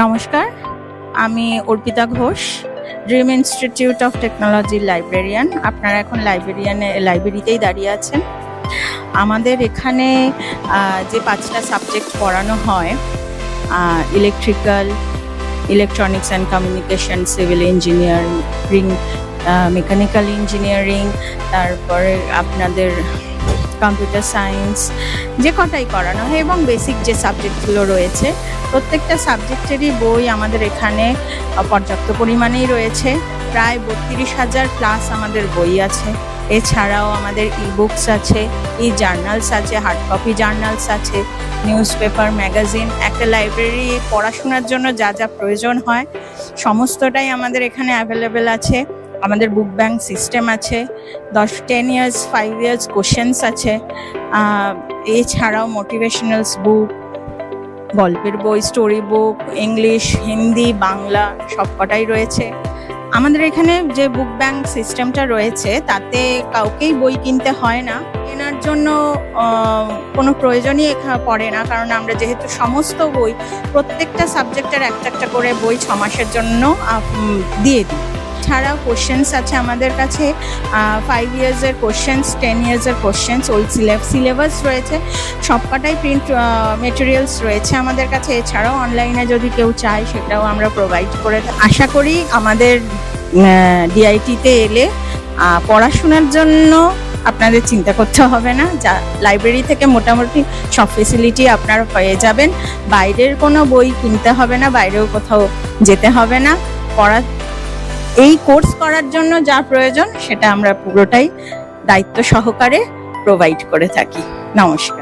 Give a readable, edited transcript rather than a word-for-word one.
নমস্কার, আমি Arpita Ghosh, dream institute of টেকনোলজির লাইব্রেরিয়ান। আপনারা এখন লাইব্রেরিতেই দাঁড়িয়ে আছেন। আমাদের এখানে যে 5টা সাবজেক্ট পড়ানো হয়, electrical, electronics and communication, civil engineering, mechanical engineering, তারপরে আপনাদের কম্পিউটার সায়েন্স, যে কটাই করানো হয় এবং বেসিক যে সাবজেক্টগুলো রয়েছে প্রত্যেকটা সাবজেক্টেরই বই আমাদের এখানে পর্যাপ্ত পরিমাণেই রয়েছে। প্রায় 32,000 প্লাস আমাদের বই আছে। এছাড়াও আমাদের বুকস আছে, জার্নালস আছে, হার্ড কপি জার্নালস আছে, নিউজ পেপার, ম্যাগাজিন। একটা লাইব্রেরি পড়াশোনার জন্য যা যা প্রয়োজন হয় সমস্তটাই আমাদের এখানে অ্যাভেলেবেল আছে। আমাদের বুক ব্যাংক সিস্টেম আছে, 10 ইয়ার্স 5 ইয়ার্স কোশ্চেন্স আছে। এছাড়াও মোটিভেশনালস বুক, গল্পের বই, story book, English, Hindi, Bangla সবকটাই রয়েছে। আমাদের এখানে যে বুক ব্যাংক সিস্টেমটা রয়েছে তাতে কাউকেই বই কিনতে হয় না, কেনার জন্য কোনো প্রয়োজনই পড়ে না, কারণ আমরা যেহেতু সমস্ত বই প্রত্যেকটা সাবজেক্টের একটা একটা করে বই 6 মাসের জন্য দিয়ে দিই। ছাড়াও কোশ্চেন্স আছে আমাদের কাছে, 5 ইয়ার্সের কোশ্চেন্স, 10 ইয়ার্সের কোশ্চেন্স, ওই সিলেবাস রয়েছে, সবকটাই প্রিন্ট মেটেরিয়ালস রয়েছে আমাদের কাছে। এছাড়াও অনলাইনে যদি কেউ চায় সেটাও আমরা প্রোভাইড করে থাকি। আশা করি আমাদের ডিআইটিতে এলে পড়াশোনার জন্য আপনাদের চিন্তা করতে হবে না। যা লাইব্রেরি থেকে মোটামুটি সব ফেসিলিটি আপনারা পেয়ে যাবেন। বাইরের কোনো বই কিনতে হবে না, বাইরেও কোথাও যেতে হবে না। এই কোর্স করার জন্য যা প্রয়োজন সেটা আমরা পুরোটাই দায়িত্ব সহকারে প্রোভাইড করে থাকি। নমস্কার।